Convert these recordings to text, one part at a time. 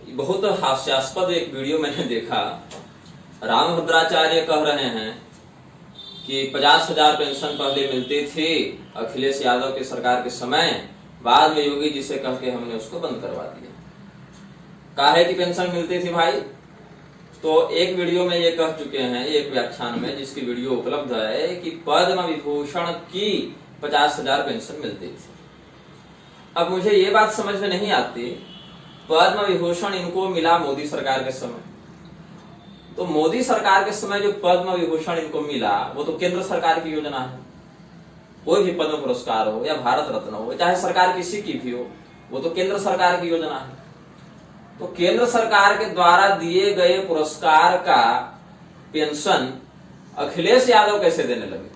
बहुत हास्यास्पद एक वीडियो मैंने देखा। रामभद्राचार्य कह रहे हैं कि 50,000 पेंशन पहले मिलती थी अखिलेश यादव की सरकार के समय, बाद में योगी जी से कह के हमने उसको बंद करवा दिया। काहे की पेंशन मिलती थी भाई? तो एक वीडियो में ये कह चुके हैं, एक व्याख्यान में जिसकी वीडियो उपलब्ध है, कि पद्म विभूषण की 50,000 पेंशन मिलती थी। अब मुझे ये बात समझ में नहीं आती, पद्म विभूषण इनको मिला मोदी सरकार के समय, तो मोदी सरकार के समय जो पद्म विभूषण इनको मिला वो तो केंद्र सरकार की योजना है। कोई भी पद्म पुरस्कार हो या भारत रत्न हो, चाहे सरकार किसी की भी हो, वो तो केंद्र सरकार की योजना है। तो केंद्र सरकार के द्वारा दिए गए पुरस्कार का पेंशन अखिलेश यादव कैसे देने लगे?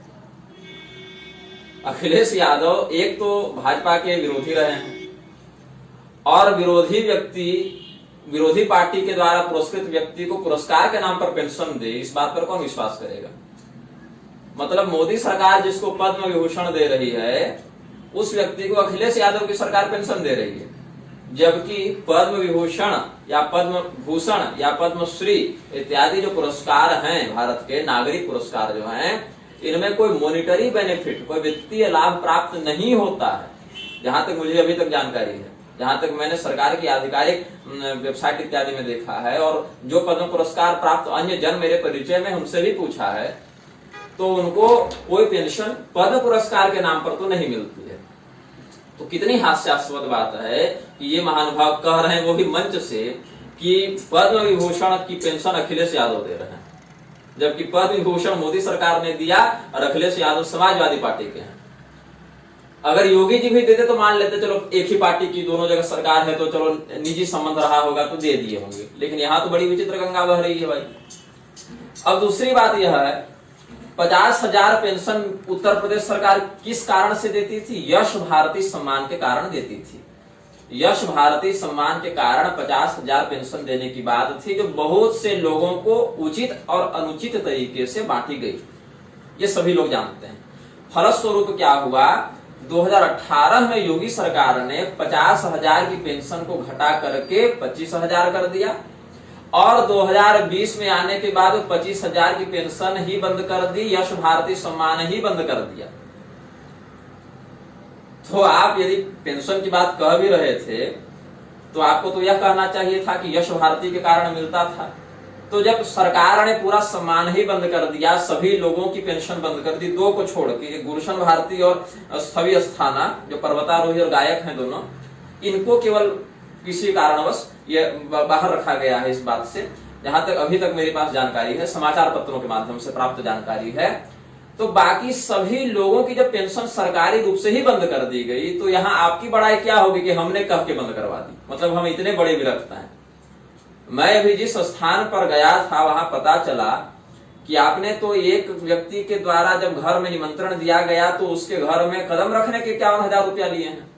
अखिलेश यादव एक तो भाजपा के विरोधी रहे हैं, और विरोधी पार्टी के द्वारा पुरस्कृत व्यक्ति को पुरस्कार के नाम पर पेंशन दे, इस बात पर कौन विश्वास करेगा? मतलब मोदी सरकार जिसको पद्म विभूषण दे रही है, उस व्यक्ति को अखिलेश यादव की सरकार पेंशन दे रही है, जबकि पद्म विभूषण या पद्म भूषण या पद्मश्री इत्यादि जो पुरस्कार हैं, भारत के नागरिक पुरस्कार जो हैं, इनमें कोई मॉनिटरी बेनिफिट, कोई वित्तीय लाभ प्राप्त नहीं होता है, जहां तक मुझे अभी तक जानकारी है, जहां तक मैंने सरकार की आधिकारिक वेबसाइट इत्यादि में देखा है, और जो पद्म पुरस्कार प्राप्त अन्य जन मेरे परिचय में उनसे भी पूछा है, तो उनको कोई पेंशन पद्म पुरस्कार के नाम पर तो नहीं मिलती है। तो कितनी हास्यास्पद बात है कि ये महानुभाव कह रहे हैं, वो भी मंच से, कि पद्म विभूषण की पेंशन अखिलेश यादव दे रहे हैं, जबकि पद्म विभूषण मोदी सरकार ने दिया और अखिलेश यादव समाजवादी पार्टी के हैं। अगर योगी जी भी देते तो मान लेते, चलो एक ही पार्टी की दोनों जगह सरकार है तो चलो निजी संबंध रहा होगा तो दे दिए होंगे, लेकिन यहाँ तो बड़ी विचित्र गंगा बह रही है भाई। अब दूसरी बात यह है, 50,000 पेंशन उत्तर प्रदेश सरकार किस कारण से देती थी? यश भारती सम्मान के कारण देती थी। यश भारती सम्मान के कारण 50,000 पेंशन देने की बात थी, जो बहुत से लोगों को उचित और अनुचित तरीके से बांटी गई, ये सभी लोग जानते हैं। फलस्वरूप क्या हुआ, 2018 में योगी सरकार ने 50,000 की पेंशन को घटा करके 25,000 कर दिया, और 2020 में आने के बाद 25,000 की पेंशन ही बंद कर दी, यश भारती सम्मान ही बंद कर दिया। तो आप यदि पेंशन की बात कह भी रहे थे, तो आपको तो यह कहना चाहिए था कि यश भारती के कारण मिलता था। तो जब सरकार ने पूरा सम्मान ही बंद कर दिया, सभी लोगों की पेंशन बंद कर दी, दो को छोड़ के, गुलशन भारती और स्थवी अस्थाना जो पर्वतारोही और गायक हैं दोनों, इनको केवल किसी कारणवश ये बाहर रखा गया है इस बात से, जहां तक अभी तक मेरे पास जानकारी है, समाचार पत्रों के माध्यम से प्राप्त जानकारी है। तो बाकी सभी लोगों की जब पेंशन सरकारी रूप से ही बंद कर दी गई, तो यहाँ आपकी बड़ाई क्या होगी कि हमने कह के बंद करवा दी, मतलब हम इतने बड़े विरक्त हैं। मैं अभी जिस स्थान पर गया था, वहां पता चला कि आपने तो एक व्यक्ति के द्वारा जब घर में निमंत्रण दिया गया, तो उसके घर में कदम रखने के 51,000 रुपया लिए हैं।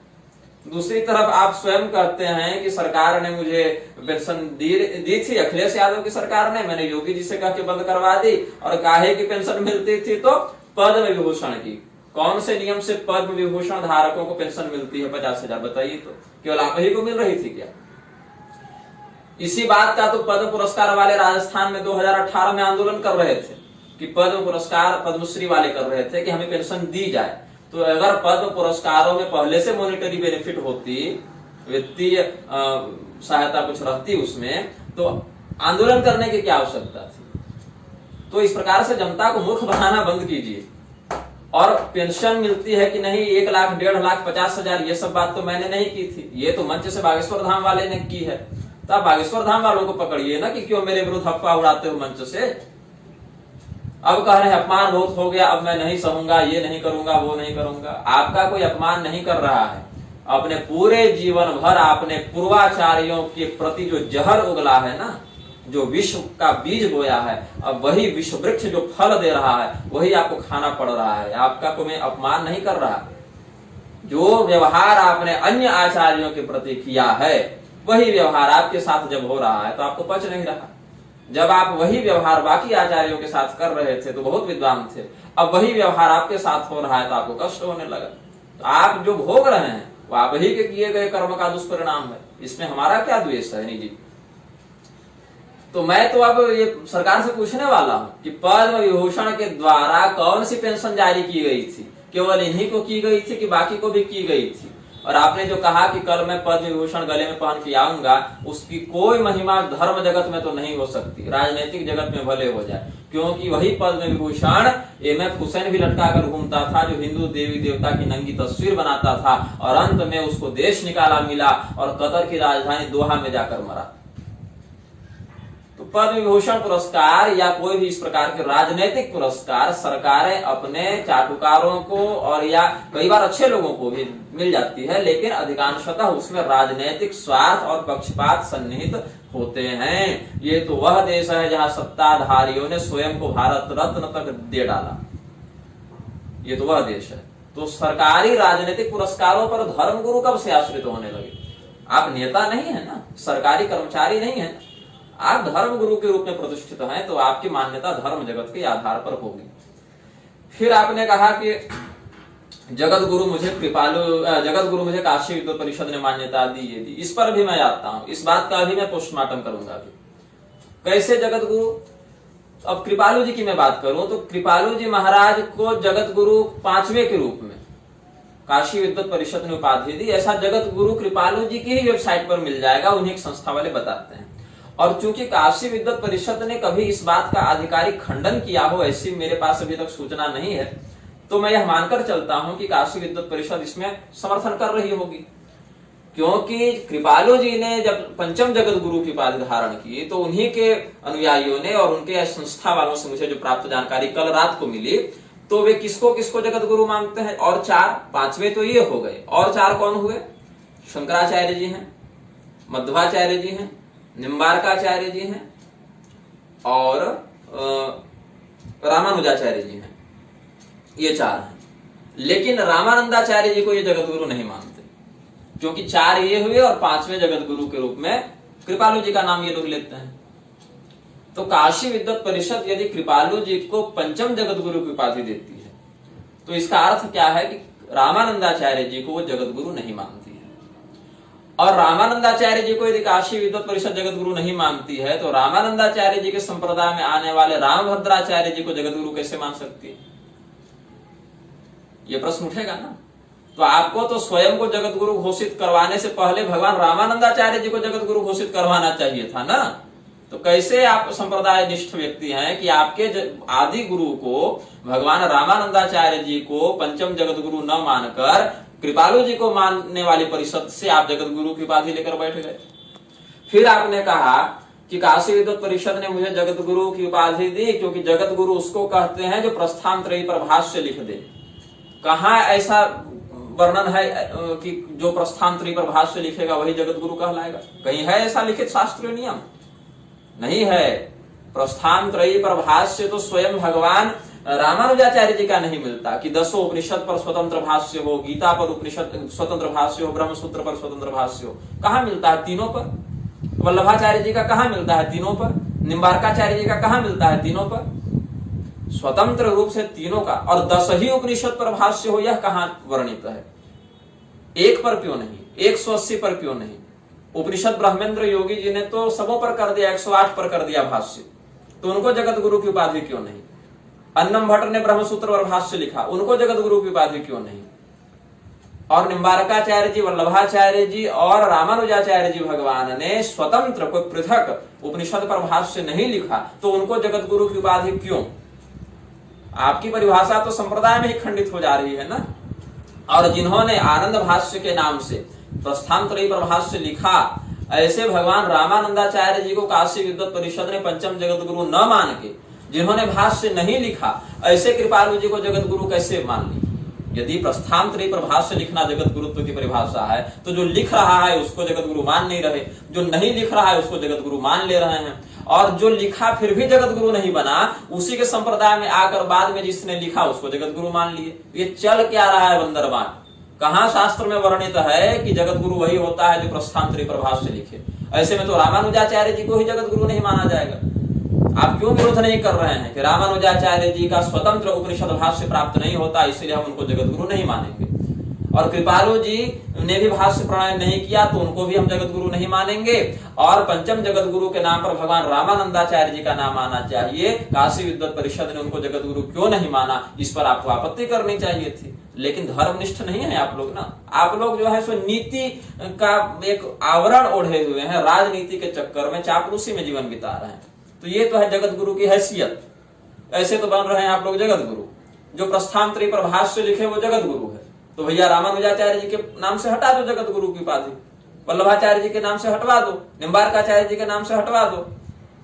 दूसरी तरफ आप स्वयं कहते हैं कि सरकार ने मुझे पेंशन दी थी, अखिलेश यादव की सरकार ने, मैंने योगी जी से कह के बंद करवा दी, और काहे की पेंशन मिलती थी? तो पद्म विभूषण की। कौन से नियम से पद्म विभूषण धारकों को पेंशन मिलती है 50,000? बताइए, तो केवल आप ही को मिल रही थी क्या? इसी बात का तो पद्म पुरस्कार वाले राजस्थान में 2018 में आंदोलन कर रहे थे, कि पद्म पुरस्कार पद्मश्री वाले कर रहे थे कि हमें पेंशन दी जाए। तो अगर पद्म पुरस्कारों में पहले से मॉनिटरी बेनिफिट होती, वित्तीय सहायता कुछ रहती उसमें, तो आंदोलन करने की क्या आवश्यकता थी? तो इस प्रकार से जनता को मूर्ख बनाना बंद कीजिए। और पेंशन मिलती है कि नहीं, 1 लाख, 1.5 लाख, 50,000, ये सब बात तो मैंने नहीं की थी, ये तो मंच से बागेश्वर धाम वाले ने की है। तो आप बागेश्वर धाम वालों को पकड़िए ना कि क्यों मेरे विरुद्ध अफवाह उड़ाते हो मंच से। अब कह रहे हैं अपमान बहुत हो गया, अब मैं नहीं सहूंगा, ये नहीं करूंगा, वो नहीं करूंगा। आपका कोई अपमान नहीं कर रहा है। अपने पूरे जीवन भर आपने पूर्वाचार्यों के प्रति जो जहर उगला है ना, जो विश्व का बीज बोया है, अब वही विश्व वृक्ष जो फल दे रहा है, वही आपको खाना पड़ रहा है। आपका कोई अपमान नहीं कर रहा। जो व्यवहार आपने अन्य आचार्यों के प्रति किया है, वही व्यवहार आपके साथ जब हो रहा है तो आपको पच नहीं रहा। जब आप वही व्यवहार बाकी आचार्यों के साथ कर रहे थे तो बहुत विद्वान थे, अब वही व्यवहार आपके साथ हो रहा है तो आपको कष्ट होने लगा। तो आप जो भोग रहे हैं वो आप ही के किए गए कर्म का दुष्परिणाम है, इसमें हमारा क्या द्वेष है? नहीं जी। तो मैं तो अब ये सरकार से पूछने वाला हूं कि पद्म विभूषण के द्वारा कौन सी पेंशन जारी की गई थी, केवल इन्हीं को की गई थी कि बाकी को भी की गई थी? और आपने जो कहा कि कल मैं पद्म विभूषण गले में पहन के आऊंगा, उसकी कोई महिमा धर्म जगत में तो नहीं हो सकती, राजनीतिक जगत में भले हो जाए, क्योंकि वही पद्म विभूषण MF हुसैन भी लटका कर घूमता था, जो हिंदू देवी देवता की नंगी तस्वीर बनाता था, और अंत में उसको देश निकाला मिला और कतर की राजधानी दोहा में जाकर मरा। तो पद्म विभूषण पुरस्कार या कोई भी इस प्रकार के राजनीतिक पुरस्कार सरकारें अपने चाटुकारों को और या कई बार अच्छे लोगों को भी मिल जाती है, लेकिन अधिकांशतः उसमें राजनीतिक स्वार्थ और पक्षपात सन्निहित होते हैं। ये तो वह देश है जहां सत्ताधारियों ने स्वयं को भारत रत्न तक दे डाला। ये तो वह देश है। तो सरकारी राजनीतिक पुरस्कारों पर धर्मगुरु कब से आश्रित होने लगे? आप नेता नहीं है ना, सरकारी कर्मचारी नहीं है, आप धर्म गुरु के रूप में प्रतिष्ठित हैं, तो आपकी मान्यता धर्म जगत के आधार पर होगी। फिर आपने कहा कि जगत गुरु मुझे काशी विद्वत परिषद ने मान्यता दी, ये दी। इस पर भी मैं आता हूं, इस बात का भी मैं पोस्टमार्टम करूंगा अभी। कैसे जगत गुरु? अब कृपालु जी की मैं बात करूं तो कृपालु जी महाराज को जगत गुरु 5वें के रूप में काशी विद्वत परिषद ने उपाधि दी। ऐसा जगत गुरु कृपालु जी की ही वेबसाइट पर मिल जाएगा, उन्हीं संस्था वाले बताते हैं। और चूंकि काशी विद्वत परिषद ने कभी इस बात का आधिकारिक खंडन किया हो, ऐसी मेरे पास अभी तक सूचना नहीं है, तो मैं यह मानकर चलता हूं कि काशी विद्वत परिषद इसमें समर्थन कर रही होगी, क्योंकि कृपालु जी ने जब पंचम जगत गुरु की उपाधि धारण की तो उन्हीं के अनुयायियों ने और उनके संस्था वालों से मुझे जो प्राप्त जानकारी कल रात को मिली, तो वे किसको किसको जगत गुरु मानते हैं। और 5वें तो ये हो गए, और 4 कौन हुए? शंकराचार्य जी हैं, मध्वाचार्य जी हैं, निम्बारकाचार्य जी हैं और रामानुजाचार्य जी हैं। ये 4 हैं। लेकिन रामानंदाचार्य जी को ये जगत गुरु नहीं मानते, क्योंकि 4 ये हुए और 5वें जगत गुरु के रूप में कृपालु जी का नाम ये लोग लेते हैं। तो काशी विद्वत परिषद यदि कृपालु जी को पंचम जगत गुरु की उपाधि देती है, तो इसका अर्थ क्या है कि रामानंदाचार्य जी को वो जगत गुरु नहीं मानती है। और रामानंदाचार्य जी को यदि काशी विद्वत परिषद जगत गुरु नहीं मानती है, तो रामानंदाचार्य जी के संप्रदाय में आने वाले रामभद्राचार्य जी को जगत गुरु कैसे मान सकती है? यह प्रश्न उठेगा ना। तो आपको तो स्वयं को जगत गुरु घोषित करवाने से पहले भगवान रामानंदाचार्य जी को जगत गुरु घोषित करवाना चाहिए था ना। तो कैसे आप संप्रदाय निष्ठ व्यक्ति हैं कि आपके आदि गुरु को भगवान रामानंदाचार्य जी को पंचम जगत गुरु न मानकर कृपालु जी को मानने वाली परिषद से आप जगत गुरु की उपाधि लेकर बैठ गए। फिर आपने कहा कि काशी विद्वत परिषद ने मुझे जगत गुरु की उपाधि दी, क्योंकि जगत गुरु उसको कहते हैं जो प्रस्थानत्रयी पर भाष्य लिख दे। कहाँ ऐसा वर्णन है कि जो प्रस्थानत्रयी पर भाष्य लिखेगा वही जगत गुरु कहलाएगा? कहीं है ऐसा लिखित शास्त्रीय नियम? नहीं है। प्रस्थानत्रयी पर भाष्य तो स्वयं भगवान रामानुजाचार्य जी का नहीं मिलता कि 10 उपनिषद पर स्वतंत्र भाष्य हो, गीता पर उपनिषद स्वतंत्र भाष्य हो, ब्रह्मसूत्र पर स्वतंत्र भाष्य हो। कहां मिलता है? तीनों पर। वल्लभाचार्य जी का कहां मिलता है? तीनों पर। निम्बारकाचार्य जी का कहां मिलता है? तीनों पर। स्वतंत्र रूप से तीनों का। और 10 ही उपनिषद पर भाष्य हो, यह कहां वर्णित है? एक पर क्यों नहीं? 180 पर क्यों नहीं? उपनिषद ब्रह्मेंद्र योगी जी ने तो सबों पर कर दिया, 108 पर कर दिया भाष्य, तो उनको जगत गुरु की उपाधि क्यों नहीं? अन्नम भट्ट ने ब्रह्मसूत्र पर भाष्य लिखा, उनको जगत गुरु की उपाधि क्यों नहीं? और निम्बारकाचार्य जी, वल्लभाचार्य जी और रामानुजाचार्य जी भगवान ने स्वतंत्र कोई पृथक उपनिषद पर भाष्य नहीं लिखा, तो उनको जगत गुरु की उपाधि क्यों? आपकी परिभाषा तो संप्रदाय में ही खंडित हो जा रही है ना। और जिन्होंने आनंद भाष्य के नाम से प्रस्थानत्रयी पर भाष्य लिखा, ऐसे भगवान रामानंदाचार्य जी को काशी विद्वत परिषद ने पंचम जगत गुरु न मान के, जिन्होंने भाष्य नहीं लिखा, ऐसे कृपालु जी को जगत गुरु कैसे मान ली? यदि प्रस्थानत्रयी पर भाष्य लिखना जगत गुरुत्व की परिभाषा है, तो जो लिख रहा है उसको जगत गुरु मान नहीं रहे, जो नहीं लिख रहा है उसको जगत गुरु मान ले रहे हैं। और जो लिखा फिर भी जगत गुरु नहीं बना, उसी के संप्रदाय में आकर बाद में जिसने लिखा उसको जगत गुरु मान लिए। ये चल क्या रहा है बंदरबान? कहां शास्त्र में वर्णित है कि जगत गुरु वही होता है जो प्रस्थानत्रयी पर भाष्य लिखे? ऐसे में तो रामानुजाचार्य जी को ही जगत गुरु नहीं माना जाएगा। आप क्यों विरोध नहीं कर रहे हैं कि रामानुजाचार्य जी का स्वतंत्र उपनिषद भाष्य प्राप्त नहीं होता, इसलिए हम उनको जगत गुरु नहीं मानेंगे? और कृपालु जी ने भी भाष्य प्रणयन नहीं किया तो उनको भी हम जगत गुरु नहीं मानेंगे। और पंचम जगत गुरु के नाम पर भगवान रामानंदाचार्य जी का नाम आना चाहिए। काशी विद्वत परिषद ने उनको जगत गुरु क्यों नहीं माना, इस पर आपको आपत्ति करनी चाहिए थी। लेकिन धर्मनिष्ठ नहीं है आप लोग ना। आप लोग जो है सो नीति का एक आवरण ओढ़े हुए हैं, राजनीति के चक्कर में चापलूसी में जीवन बिता रहे हैं। तो ये तो है जगत गुरु की हैसियत। ऐसे तो बन रहे हैं आप लोग जगत गुरु। जो प्रस्थानत्रयी पर भाष्य लिखे वो जगत गुरु है, तो भैया रामानुजाचार्य जी के नाम से हटा दो जगत गुरु की उपाधि, वल्लभाचार्य जी के नाम से हटवा दो, निम्बार्काचार्य जी के नाम से हटवा दो।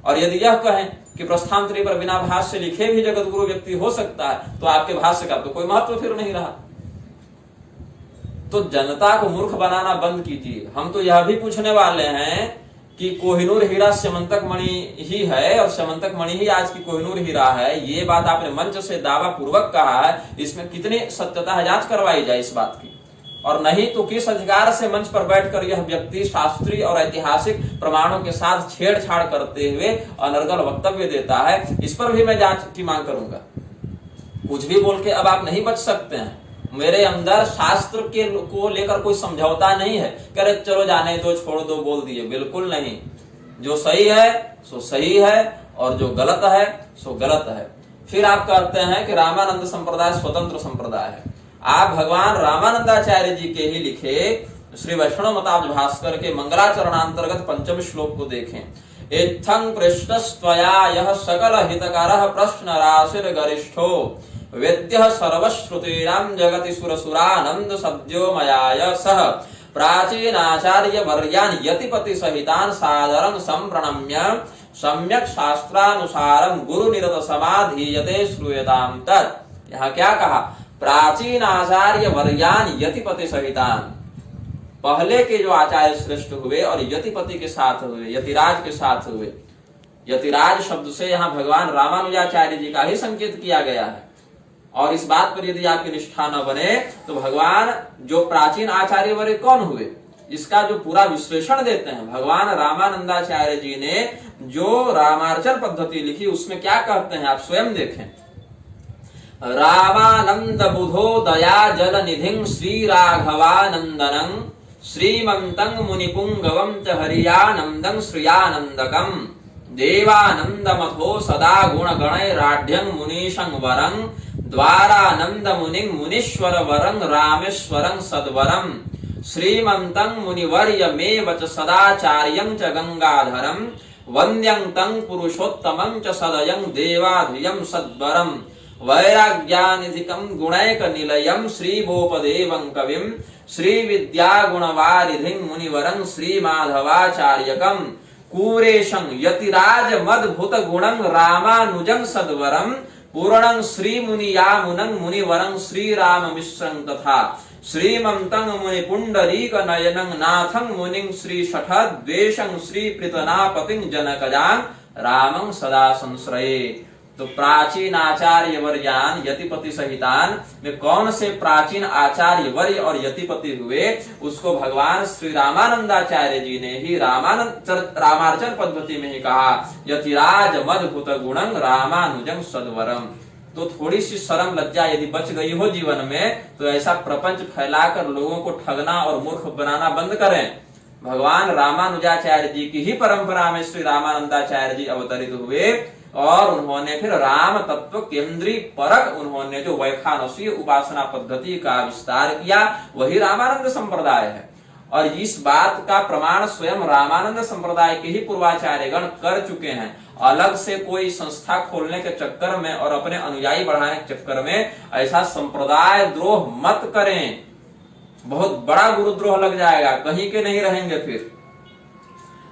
और यदि यह कहें कि प्रस्थानत्रयी पर बिना भाष्य लिखे भी जगत गुरु व्यक्ति हो सकता है, तो आपके भाष्य का तो कोई महत्व फिर नहीं रहा। तो जनता को मूर्ख बनाना बंद कीजिए। हम तो यह भी पूछने वाले हैं कि कोहिनूर हीरा स्यमंतक मणि ही है और स्यमंतक मणि ही आज की कोहिनूर हीरा है। ये बात आपने मंच से दावा पूर्वक कहा है, इसमें कितनी सत्यता है जांच करवाई जाए इस बात की। और नहीं तो किस अधिकार से मंच पर बैठकर यह व्यक्ति शास्त्रीय और ऐतिहासिक प्रमाणों के साथ छेड़छाड़ करते हुए अनर्गल वक्तव्य देता है, इस पर भी मैं जांच की मांग करूंगा। कुछ भी बोल के अब आप नहीं बच सकते हैं। मेरे अंदर शास्त्र के को लेकर कोई समझौता नहीं है, करे चलो जाने दो, छोड़ दो, बोल दिए, बिल्कुल नहीं। जो सही है सो सही है और जो गलत है सो गलत है। फिर आप कहते हैं कि रामानंद संप्रदाय स्वतंत्र संप्रदाय है। आप भगवान रामानंदाचार्य जी के ही लिखे श्री वैष्णव मताब्ज भास्कर के मंगलाचरणांतर्गत पंचम श्लोक को देखें। इत्थं पृष्ठस्त्वया यः सकल हितकारः प्रश्न राशिर गरिष्ठो वेद्यः सर्वश्रुतीनां जगति सुरसुरानंद सद्यो मयाय सह प्राचीनाचार्य वर्यान् यतिपति सहितान् सादरं संप्रणम्य सम्यक शास्त्रानुसारं गुरु निरत समाधीयते श्रूयतां तत्। यहाँ क्या कहा? प्राचीन आचार्य वर्यान यतिपति सहितान। पहले के जो आचार्य श्रेष्ठ हुए और यतिपति के साथ हुए, यतिराज के साथ हुए। यतिराज शब्द से यहाँ भगवान रामानुजाचार्य जी का ही संकेत किया गया है। और इस बात पर यदि आपकी निष्ठा न बने तो भगवान जो प्राचीन आचार्य वर्य कौन हुए, इसका जो पूरा विश्लेषण देते हैं भगवान रामानंदाचार्य जी ने जो रामार्चन पद्धति लिखी उसमें क्या कहते हैं आप स्वयं देखें। रामानंद बुधो दया जल निधिं श्री राघवानंदनं श्रीमंतं मुनिपुंगवं च हरियानंदं श्रियानंदकं देवानंदमथो सदा गुण गणैराढ्यं मुनीशं वरं द्वारानंद मुनिं मुनीश्वर वरं रामेश्वरं सद्वरं श्रीमंतं मुनिवर्यमेव च सदाचार्यं च गंगाधरं वन्द्यं तं पुरुषोत्तमं च सदयं देवाधियं सद्वरं वैराग्यानिधिकं गुणैक निलयं श्रीभूपदेवं कविं श्रीविद्या गुणवारिधिं मुनिवरं श्रीमाधवाचार्यकं कूरेशं यतिराज मद्भुत गुणं रामानुजं सद्वरं पूर्णं श्रीमुनियामुनं मुनिवरं श्रीराममिश्रं तथा श्रीमंतं मुनिपुंडरीक नयनं नाथं मुनिं श्रीशठद्वेषं श्रीप्रीतनापतिं जनकजां रामं सदा संश्रये। तो प्राचीन आचार्य वर्यान यतिपति सहितान में कौन से प्राचीन आचार्य वर्य और यतिपति हुए, उसको भगवान श्री रामानंदाचार्य जी ने ही रामार्चन पद्धति में ही कहा, यतिराज मद्भुत गुणं रामानुजं सद्वरम। तो थोड़ी सी शर्म लज्जा यदि बच गई हो जीवन में तो ऐसा प्रपंच फैलाकर लोगों को ठगना और मूर्ख बनाना बंद करें। भगवान रामानुजाचार्य जी की ही परंपरा में श्री रामानंदाचार्य जी अवतरित हुए और उन्होंने फिर राम तत्व केंद्रीय परक उन्होंने जो वैखानसीय उपासना पद्धति का विस्तार किया, वही रामानंद संप्रदाय है। और इस बात का प्रमाण स्वयं रामानंद संप्रदाय के ही पूर्वाचार्यगण कर चुके हैं। अलग से कोई संस्था खोलने के चक्कर में और अपने अनुयायी बढ़ाने के चक्कर में ऐसा संप्रदाय द्रोह मत करें, बहुत बड़ा गुरुद्रोह लग जाएगा, कहीं के नहीं रहेंगे फिर।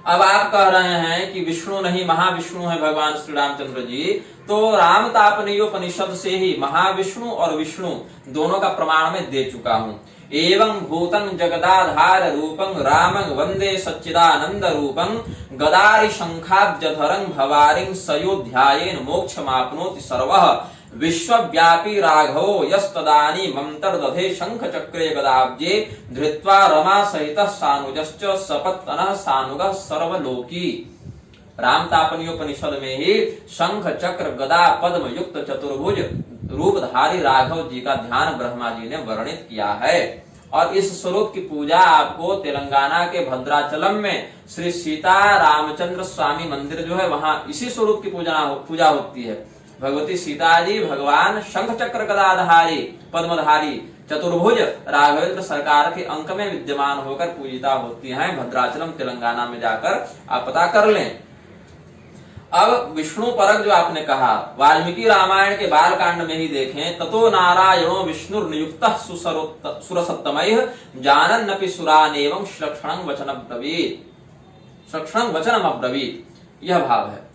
अब आप कह रहे हैं कि विष्णु नहीं महाविष्णु है भगवान श्री रामचंद्र जी, तो रामतापनीयोपनिषद से ही महाविष्णु और विष्णु दोनों का प्रमाण में दे चुका हूं। एवं भूतं जगदाधार रूपं रामं वंदे सच्चिदानंद रूपं गदारि शंखाब्जधरं भवारिं सयोध्यायेन मोक्षमाप्नोति सर्वः विश्वव्यापी राघवो यस्तदानी ममतर्दधे शंख चक्रे गदाब्जे धृत्वा रमा सहितः सानुजश्च सपत्तनः सानुगः सर्वलोकी। रामतापनीयोपनिषद में ही शंख चक्र गदा पद्म युक्त चतुर्भुज रूपधारी राघव जी का ध्यान ब्रह्मा जी ने वर्णित किया है। और इस स्वरूप की पूजा आपको तेलंगाना के भद्राचलम में श्री सीता रामचंद्र स्वामी मंदिर जो है वहां इसी स्वरूप की पूजा होती है। भगवती सीता जी भगवान शंख चक्र गदाधारी पद्मधारी चतुर्भुज राघवेंद्र सरकार के अंक में विद्यमान होकर पूजिता होती हैं। भद्राचलम तेलंगाना में जाकर आप पता कर लें। अब विष्णु परक जो आपने कहा वाल्मीकि रामायण के बालकांड में ही देखें, ततो नारायणो विष्णु नियुक्त सुरसत्तमय जानन्नपि सुरानेवं श्लक्षणं वचनम अब्रवीत, यह भाव है।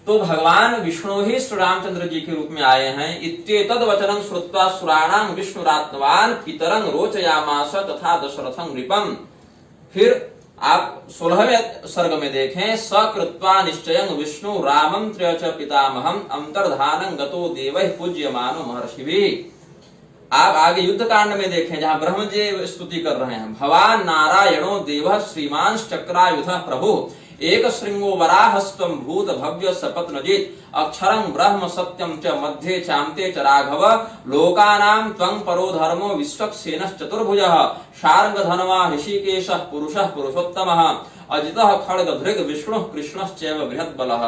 तो भगवान विष्णु ही श्री रामचंद्र जी के रूप में आए हैं। इत्येतद् वचनं श्रुत्वा सुराणां विष्णुरात्मवान् पितरं रोचयामास तथा दशरथं नृपम्। फिर आप 16वें सर्ग में देखें, सकृत्वा निश्चयं विष्णु रामं त्रयच पितामहं अंतर्धानं गतो देवैः पूज्यमानो महर्षिभिः। आप आगे युद्ध कांड में देखें जहां ब्रह्म जी स्तुति कर रहे हैं, भवान नारायणो देवः श्रीमांश्च चक्रायुधः प्रभु एक श्रृंगो वराहस्त्वं भूत भव्य सपत्नजित् अक्षरं ब्रह्म सत्यं च मध्ये चान्ते च राघव लोकानां त्वं परो धर्मो विश्वक्सेनः चतुर्भुजः शार्ङ्गधन्वा ऋषिकेशः पुरुषः पुरुषोत्तमः अजितः खड्गधृग विष्णुः कृष्णश्चैव बृहद्बलः।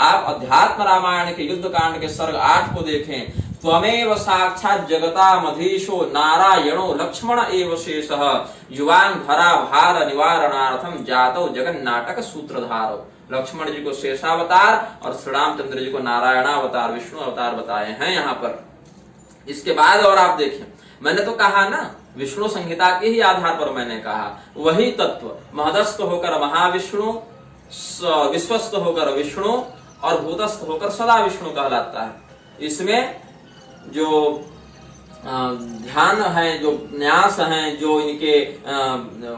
आप अध्यात्म रामायण के युद्ध कांड के सर्ग 8 को देखें, त्वमेव साक्षात् जगतामधीशो नारायणो लक्ष्मण एव शेषः युवान धरा भार निवारणार्थम जातो जगन्नाटक सूत्रधारो। लक्ष्मण जी को शेषावतार और श्री रामचंद्र जी को नारायणावतार विष्णु अवतार बताए हैं यहाँ पर। इसके बाद और आप देखें, मैंने तो कहा ना विष्णु संहिता के ही आधार पर मैंने कहा, वही तत्व महदस्थ होकर महाविष्णु, विश्वस्त होकर विष्णु और भूतस्थ होकर सदा विष्णु कहलाता है। इसमें जो ध्यान है, जो न्यास है, जो इनके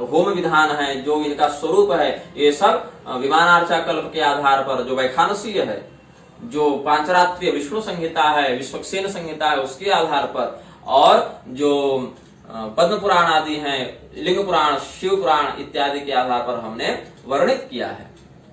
होम विधान है, जो इनका स्वरूप है, ये सब विमानार्चा कल्प के आधार पर जो वैखानसीय है, जो पांचरात्रीय विष्णु संहिता है, विश्वक्सेन संहिता है, उसके आधार पर, और जो पद्म पुराण आदि हैं, लिंग पुराण, शिव पुराण इत्यादि के आधार पर हमने वर्णित किया है।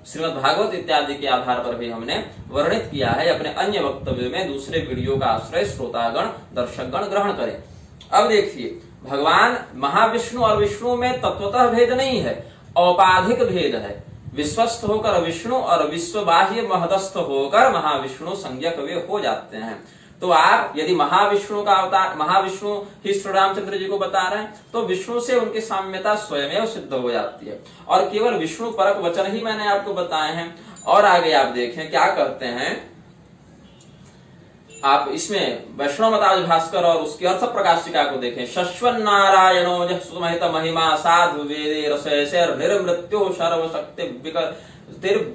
श्रीमद् भागवत इत्यादि के आधार पर भी हमने वर्णित किया है। अपने अन्य वक्तव्य में दूसरे वीडियो का आश्रय श्रोतागण दर्शकगण ग्रहण करें। अब देखिए, भगवान महाविष्णु और विष्णु में तत्वतः भेद नहीं है, औपाधिक भेद है। विश्वस्त होकर विष्णु और विश्वबाह्य महदस्थ होकर महाविष्णु संज्ञक वे हो जाते हैं। तो आप यदि महाविष्णु का अवतार, महाविष्णु ही श्री रामचंद्र जी को बता रहे हैं, तो विष्णु से उनकी साम्यता स्वयं सिद्ध हो जाती है। और केवल विष्णु परक वचन ही मैंने आपको बताए हैं। और आगे आप देखें क्या करते हैं, आप इसमें वैष्णव मताज भास्कर और उसकी अर्थ प्रकाशिका को देखें। शश्वन नारायणो जह सुमहित महिमा साधु वेदे रसैर निर्मृत्यो सर्वशक्ति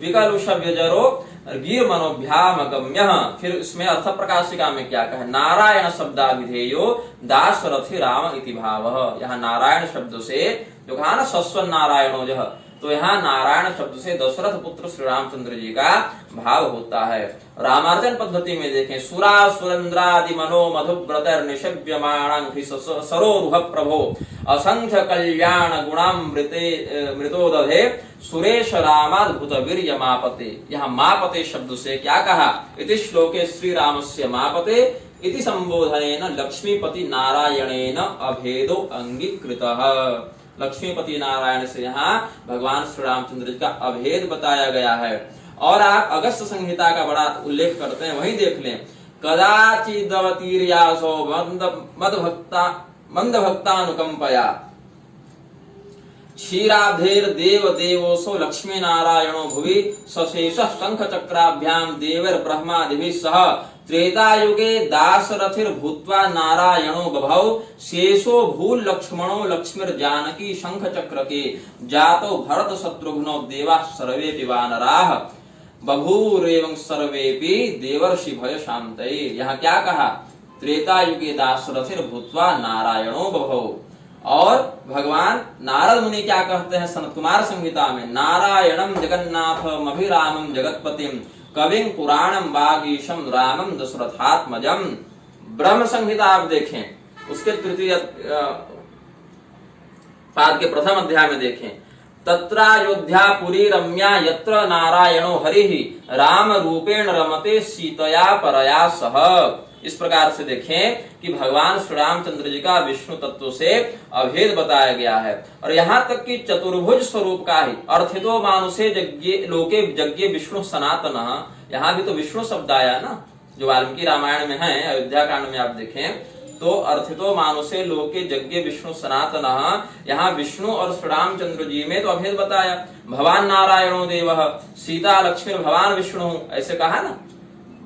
विकलुषव्यजरो वीर मनोभ्याम गम्य। फिर इसमें अर्थ प्रकाशिका में क्या कहे, नारायण शब्दाभिधेयो दाशरथि राम इति भाव। यहाँ नारायण शब्द से जो कहा ना शश्वन नारायणो जह, तो यहाँ नारायण शब्द से दशरथ पुत्र श्री रामचंद्र जी का भाव होता है। रामार्जन पद्धति में देखें, सुरा सुरेंद्रादि मनो मधुव्रतर निषभ्यमाणं सरोरुह प्रभो असंख्य कल्याण गुणामृतोदधे सुरेश रामाद्भुत वीर्य मापते। यहाँ मापते शब्द से क्या कहा, इति श्लोके श्री रामस्य मापते इति संबोधनेन लक्ष्मीपति नारायणेन अभेदो अंगीकृतः। लक्ष्मीपति नारायण से यहाँ भगवान श्री रामचंद्र जी का अभेद बताया गया है। और आप अगस्त संहिता का बड़ा उल्लेख करते हैं, वही देख लें, कदाचिदवतीर्यासो मंद भक्तानुकंपया क्षीराब्धेर देव देवोसो लक्ष्मी नारायणो भुवि सशेष शंख चक्राभ्याम देवर ब्रह्मादिभिः सह त्रेतायुगे दाशरथिर भूत्वा नारायणो बभौ शेषो भूल लक्ष्मणो लक्ष्मीर जानकी शंख चक्र के जातो भरत शत्रुघ्नो देवा सर्वेपि वानराः बभूरेवं सर्वेपि देवर्षि भय शांतये। यहाँ क्या कहा, त्रेतायुगे दाशरथिर भूत्वा नारायणो बभौ। और भगवान नारद मुनि क्या कहते हैं सनत कुमार संहिता में, नारायणं जगन्नाथम अभिरामं जगतपतिम कविं पुराणं वागीशं रामं दशरथात्मजं। ब्रह्म संहिता आप देखें, उसके तृतीय पाद के प्रथम अध्याय में देखें, तत्रायोध्या पुरी रम्या यत्र नारायणो हरिः राम रूपेण रमते सीतया परया सह। इस प्रकार से देखें कि भगवान श्री रामचंद्र जी का विष्णु तत्व से अभेद बताया गया है। और यहाँ तक कि चतुर्भुज स्वरूप का ही अर्थितो मानुषे यज्ञे लोके यज्ञे विष्णु सनातन, यहाँ भी तो विष्णु शब्द आया ना, जो वाल्मीकि रामायण में है, अयोध्या कांड में आप देखें तो अर्थितो मानुषे लोके यज्ञे विष्णु सनातन, यहाँ विष्णु और श्री रामचंद्र जी में तो अभेद बताया। भगवान नारायणो देवः, सीता लक्ष्मी भगवान विष्णु, ऐसे कहा ना।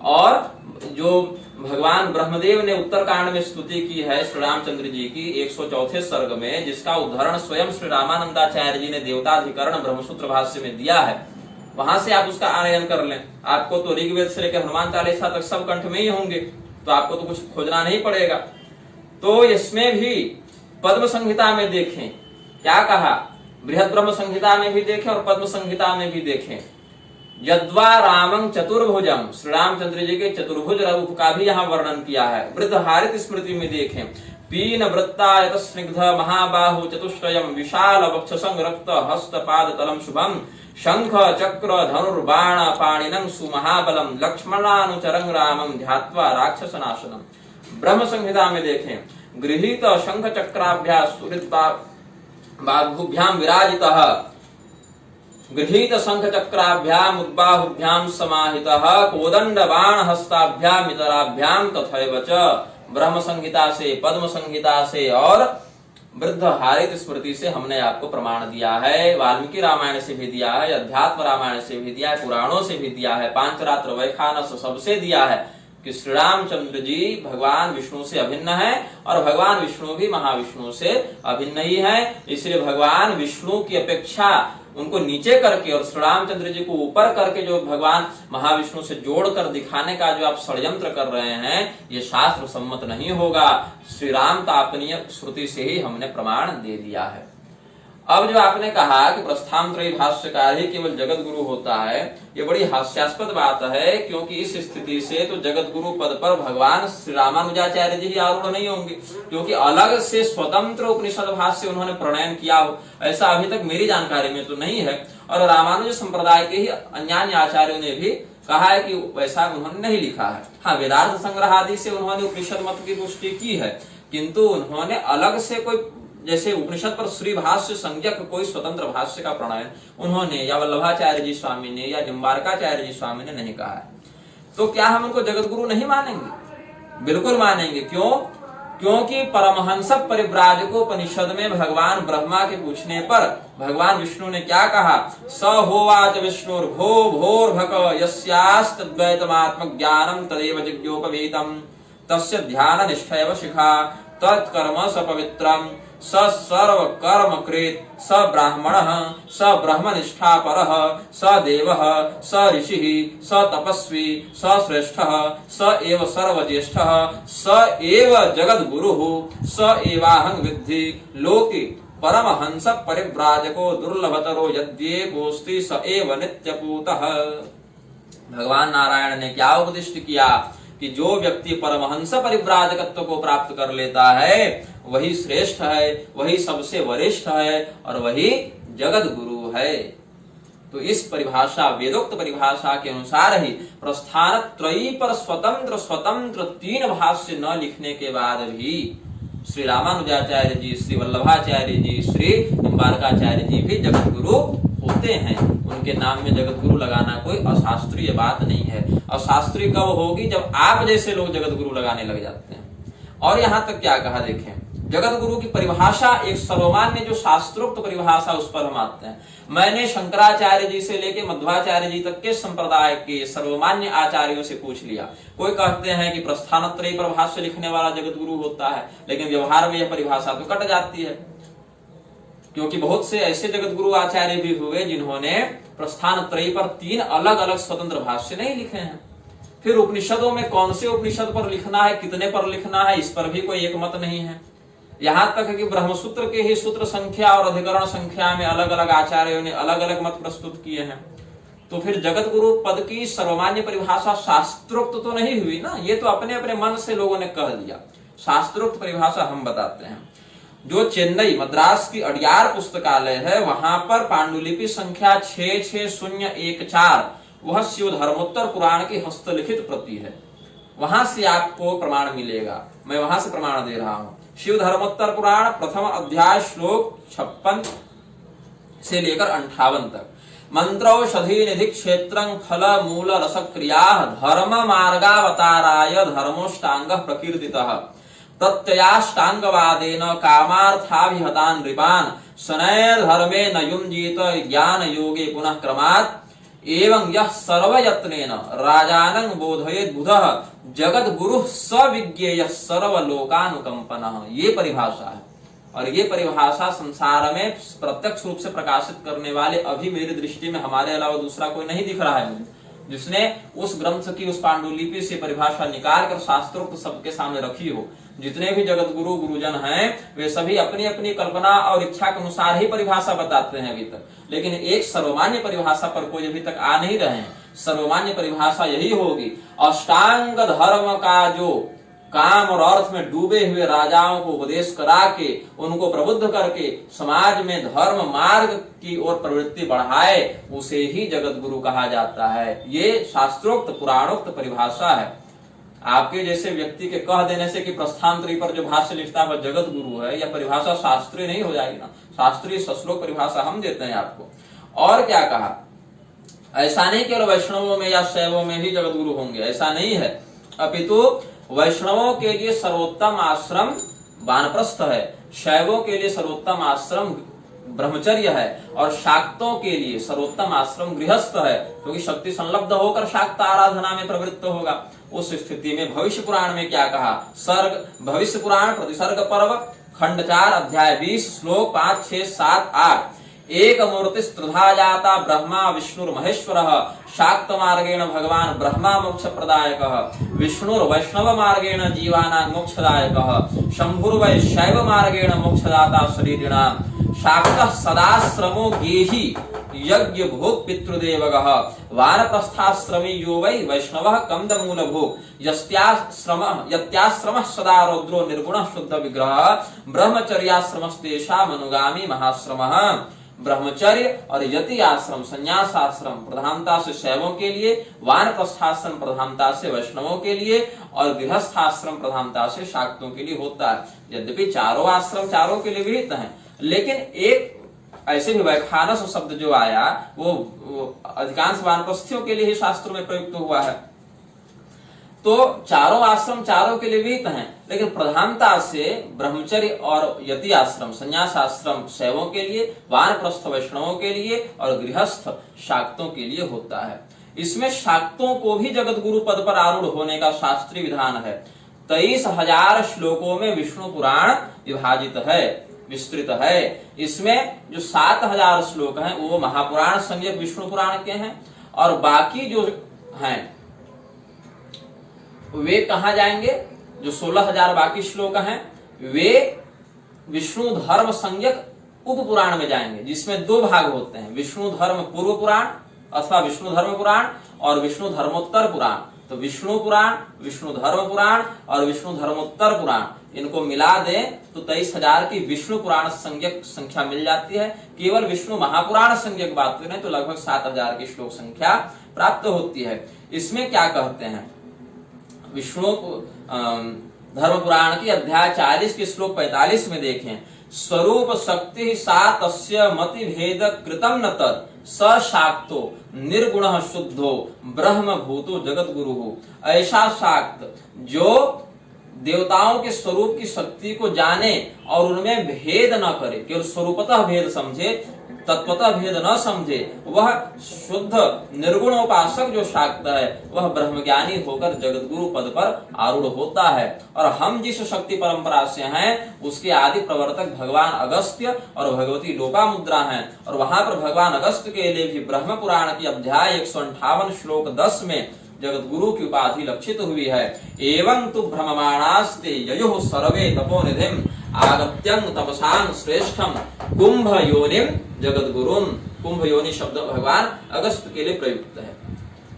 और जो भगवान ब्रह्मदेव ने उत्तर कांड में स्तुति की है श्री रामचंद्र जी की 104 सर्ग में, जिसका उदाहरण स्वयं श्री रामानंदाचार्य जी ने देवताधिकरण ब्रह्मसूत्र भाष्य में दिया है, वहां से आप उसका आनयन कर लें। आपको तो ऋग्वेद से लेकर हनुमान चालीसा तक सब कंठ में ही होंगे, तो आपको तो कुछ खोजना नहीं पड़ेगा। तो इसमें भी पद्म संहिता में देखें क्या कहा, बृहद ब्रह्म संहिता में भी देखें और पद्म संहिता में भी देखें। यद्वा रामं चतुर्भुजम, श्री रामचंद्र जी के चतुर्भुज रूप का भी यहाँ वर्णन किया है। वृद्धहारित स्मृति में देखें, पीन वृत्तायत स्निग्ध महाबाहु चतुष्टयम विशाल वक्षसं रक्त हस्त पाद तलम शुभम शंख चक्र धनुर्बाण पाणिनं सुमहाबलम लक्ष्मणानुचरं रामं ध्यात्वा राक्षस नाशनम। ब्रह्म संहिता में देखें, गृहीत शंख चक्राभ्याम सुहृद बाहुभ्याम विराजितः, गृहीत शंख चक्राभ्याम उद्बाहुभ्याम समाहितः, कोदंड बाण हस्ताभ्याम इतराभ्याम तथैव च। ब्रह्म संहिता से, पद्म संहिता से और वृद्धहारित स्मृति से हमने आपको प्रमाण दिया है। वाल्मीकि रामायण से भी दिया है, अध्यात्म रामायण से भी दिया है, पुराणों से भी दिया है, पांचरात्र वैखानस सबसे दिया है कि श्री रामचंद्र जी भगवान विष्णु से अभिन्न है और भगवान विष्णु भी महाविष्णु से अभिन्न ही है। इसलिए भगवान विष्णु की अपेक्षा उनको नीचे करके और श्री रामचंद्र जी को ऊपर करके जो भगवान महाविष्णु से जोड़कर दिखाने का जो आप षड्यंत्र कर रहे हैं, ये शास्त्र सम्मत नहीं होगा। श्री राम तापनीय श्रुति से ही हमने प्रमाण दे दिया है। अब जो आपने कहा कि प्रस्थानत्रयी भाष्यकार ही केवल जगत गुरु होता है, ये बड़ी हास्यास्पद बात है, क्योंकि इस स्थिति से तो जगत गुरु पद पर भगवान श्री रामानुजाचार्य जी ही आरूढ़ नहीं होंगे, क्योंकि अलग से स्वतंत्र उपनिषद भाष्य उन्होंने प्रणयन किया हो, ऐसा अभी तक मेरी जानकारी में तो नहीं है। और रामानुज संप्रदाय के ही अन्य आचार्यों ने भी कहा है कि वैसा उन्होंने नहीं लिखा है। हाँ, वेदांत संग्रह आदि से उन्होंने उपनिषद मत की पुष्टि की है, किंतु उन्होंने अलग से कोई जैसे उपनिषद पर श्री भाष्य संज्ञक कोई स्वतंत्र भाष्य का प्रणयन उन्होंने या वल्लभाचार्य जी स्वामी ने या निम्बारकाचार्य जी स्वामी ने नहीं कहा है। तो क्या हम उनको जगत गुरु नहीं मानेंगे? बिल्कुल मानेंगे। क्यों? क्योंकि परमहंस परिव्राजकोपनिषद में भगवान ब्रह्मा के पूछने पर भगवान विष्णु ने क्या कहा, स होवाच विष्णुर्भो भोर्भक यस्यास्तद्वैतमात्म ज्ञानम तदेव जिज्ञोपवीतम तस्य ध्यान निष्ठैव शिखा तत्कर्म स पवित्रम स सर्व कर्म कृत स ब्राह्मणः स ब्रह्मनिष्ठापरः स देवः स ऋषिः स तपस्वी स श्रेष्ठः स एव सर्वज्येष्ठः स एव जगद्गुरुः स एवाहं विद्धि लोके परमहंस परिव्राजको दुर्लभतरो यद्येकोऽस्ति स एव नित्यपूतः। भगवान नारायण ने क्या उपदिष्ट किया कि जो व्यक्ति परमहंस परिव्राजकत्व को प्राप्त कर लेता है वही श्रेष्ठ है, वही सबसे वरिष्ठ है और वही जगत गुरु है। तो इस परिभाषा, वेदोक्त परिभाषा के अनुसार ही प्रस्थान त्रयी पर स्वतंत्र 3 भाष्य न लिखने के बाद भी श्री रामानुजाचार्य जी, श्री वल्लभाचार्य जी, श्री निम्बारकाचार्य जी भी जगत गुरु होते हैं। उनके नाम में जगत गुरु लगाना कोई अशास्त्रीय बात नहीं है। अशास्त्रीय कब होगी? जब आप जैसे लोग जगत गुरु लगाने लग जाते हैं। और यहाँ तक क्या कहा देखें, जगत गुरु की परिभाषा एक सर्वमान्य जो शास्त्रोक्त परिभाषा, उस पर हम आते हैं। मैंने शंकराचार्य जी से लेके मध्वाचार्य जी तक के संप्रदाय के सर्वमान्य आचार्यों से पूछ लिया। कोई कहते हैं कि प्रस्थानत्रयी पर भाष्य लिखने वाला जगत गुरु होता है, लेकिन व्यवहार में यह परिभाषा तो कट जाती है, क्योंकि बहुत से ऐसे जगत गुरु आचार्य भी हुए जिन्होंने प्रस्थानत्रयी पर 3 अलग अलग स्वतंत्र भाष्य नहीं लिखे हैं। फिर उपनिषदों में कौन से उपनिषद पर लिखना है, कितने पर लिखना है, इस पर भी कोई एक मत नहीं है। यहाँ तक कि ब्रह्मसूत्र के ही सूत्र संख्या और अधिकरण संख्या में अलग अलग आचार्यों ने अलग अलग मत प्रस्तुत किए हैं। तो फिर जगत गुरु पद की सर्वमान्य परिभाषा शास्त्रोक्त तो नहीं हुई ना, ये तो अपने अपने मन से लोगों ने कह दिया। शास्त्रोक्त परिभाषा हम बताते हैं। जो चेन्नई मद्रास की अडियार पुस्तकालय है, वहां पर पांडुलिपि संख्या 66014 वह शिव धर्मोत्तर पुराण की हस्तलिखित प्रति है। वहां से आपको प्रमाण मिलेगा। मैं वहां से प्रमाण दे रहा हूं। शिव धर्मोत्तर पुराण प्रथम अध्याय श्लोक 56 से लेकर 58 तक। मंत्रौषधि निधि क्षेत्रं फल मूल रस क्रिया धर्म मार्गावताराय धर्मोष्टांग प्रकीर्तितः प्रत्ययाष्टांगवादेन कामार्थाभिहतान् नृपान् शनैर् धर्मे न युञ्जीत ज्ञान योगे पुनः क्रमात् एवं यः सर्वयत्नेन राजानं बोधयेत् बुधः जगत गुरु सविज्ञेयः सर्वलोकानुकंपनः। ये परिभाषा है, और ये परिभाषा संसार में प्रत्यक्ष रूप से प्रकाशित करने वाले अभी मेरी दृष्टि में हमारे अलावा दूसरा कोई नहीं दिख रहा है मुझे, जिसने उस ग्रंथ की उस पांडुलिपि से परिभाषा निकाल कर शास्त्रोक्त सबके सामने रखी हो। जितने भी जगत गुरु गुरुजन हैं वे सभी अपनी अपनी कल्पना और इच्छा के अनुसार ही परिभाषा बताते हैं अभी तक, लेकिन एक सर्वमान्य परिभाषा पर कोई अभी तक आ नहीं रहे हैं। सर्वमान्य परिभाषा यही होगी, अष्टांग धर्म का जो काम और अर्थ में डूबे हुए राजाओं को उपदेश करा के उनको प्रबुद्ध करके समाज में धर्म मार्ग की ओर प्रवृत्ति बढ़ाए, उसे ही जगत गुरु कहा जाता है। ये शास्त्रोक्त पुराणोक्त परिभाषा है। आपके जैसे व्यक्ति के कह देने से कि प्रस्थांतरी पर जो भाष्य लिखता है वह जगत गुरु है, यह परिभाषा शास्त्रीय नहीं हो जाएगी ना। शास्त्रीय सश्लोक परिभाषा हम देते हैं आपको। और क्या कहा, ऐसा नहीं केवल वैष्णवों में या शैवों में ही जगत गुरु होंगे, ऐसा नहीं है, अपितु वैष्णवों के लिए सर्वोत्तम आश्रम वानप्रस्थ है, शैवों के लिए सर्वोत्तम आश्रम ब्रह्मचर्य है, और शाक्तों के लिए सर्वोत्तम आश्रम गृहस्थ है, क्योंकि शक्ति संलब्ध होकर शाक्त आराधना में प्रवृत्त होगा। उस स्थिति में भविष्य पुराण में क्या कहा, सर्ग भविष्य पुराण प्रतिसर्ग पर्व खंड 4 अध्याय 20 श्लोक 5, 6, 7, 8 एक मूर्ति स्त्रिधा जाता ब्रह्मा विष्णुर महेश्वरः शाक्त मार्गेण भगवान ब्रह्मा मोक्ष प्रदायकः विष्णुर वैष्णव मार्गेण जीवानां मोक्षदायकः शंभुर्वै शैव मार्गेण मोक्षदाता शरीरिणां शाक्तः सदाश्रमो गेहि यज्ञ भोग पितृदेवगः वानप्रस्थाश्रमी यो वै वैष्णवः कंदमूल भोग यत्याश्रमः सदा रौद्रो निर्गुणः शुद्ध विग्रहः ब्रह्मचर्याश्रमस्तेषाम् अनुगामी महाश्रमः। ब्रह्मचर्य और यति आश्रम संन्यास आश्रम प्रधानता से शैवों के लिए, वानप्रस्थाश्रम प्रधानता से वैष्णवों के लिए, और गृहस्थ आश्रम प्रधानता से शाक्तों के लिए होता है। यद्यपि चारों आश्रम चारों के लिए विहित हैं, लेकिन एक ऐसे भी वैखानस शब्द जो आया वो अधिकांश वानप्रस्थियों के लिए ही शास्त्रों में प्रयुक्त हुआ है। तो चारों आश्रम चारों के लिए विहित हैं, लेकिन प्रधानता से ब्रह्मचर्य और यति आश्रम संन्यास आश्रम शैवों के लिए, वानप्रस्थ वैष्णवों के लिए और गृहस्थ शाक्तों के लिए होता है। इसमें शाक्तों को भी जगत गुरु पद पर आरूढ़ होने का शास्त्रीय विधान है। 23,000 श्लोकों में विष्णु पुराण विभाजित है, विस्तृत है। इसमें जो 7,000 श्लोक हैं वो महापुराण संज्ञक विष्णु पुराण के हैं, और बाकी जो हैं वे कहाँ जाएंगे, जो 16,000 बाकी श्लोक हैं वे विष्णु धर्म संज्ञक उप पुराण में जाएंगे, जिसमें 2 भाग होते हैं, विष्णु धर्म पूर्व पुराण अथवा विष्णु धर्म पुराण और विष्णु धर्मोत्तर पुराण। तो विष्णु पुराण, विष्णु धर्म पुराण और विष्णु धर्मोत्तर पुराण, इनको मिला दें तो 23,000 की विष्णु पुराण संज्ञक संख्या मिल जाती है। केवल विष्णु महापुराण संज्ञक बात करें तो लगभग 7,000 की श्लोक संख्या प्राप्त होती है। इसमें क्या कहते हैं, विष्णु धर्म पुराण की अध्याय 40 के श्लोक 45 में देखें, स्वरूप शक्ति सा तस्य मति भेद कृतम न तत् स शाक्तो निर्गुण शुद्धो ब्रह्म भूतो जगत गुरु। ऐसा शाक्त जो देवताओं के स्वरूप की शक्ति को जाने और उनमें भेद न करे, केवल स्वरूपतः भेद समझे, तत्वतः भेद न समझे, वह शुद्ध निर्गुण उपासक जो शाक्त है वह ब्रह्मज्ञानी होकर जगत गुरु पद पर आरूढ़ होता है। और हम जिस शक्ति परंपरा से हैं उसके आदि प्रवर्तक भगवान अगस्त्य और भगवती लोपामुद्रा हैं, और वहां पर भगवान अगस्त्य के लिए भी ब्रह्म पुराण की अध्याय 158 श्लोक 10 में जगत गुरु की उपाधि लक्षित हुई है। एवं तु भ्रममाणास्ते ययुः सर्वे तपोनिधिम् आगत्यं तपसां श्रेष्ठम कुंभ योनिम जगत गुरुम। कुंभ योनि शब्द भगवान अगस्त्य के लिए प्रयुक्त है।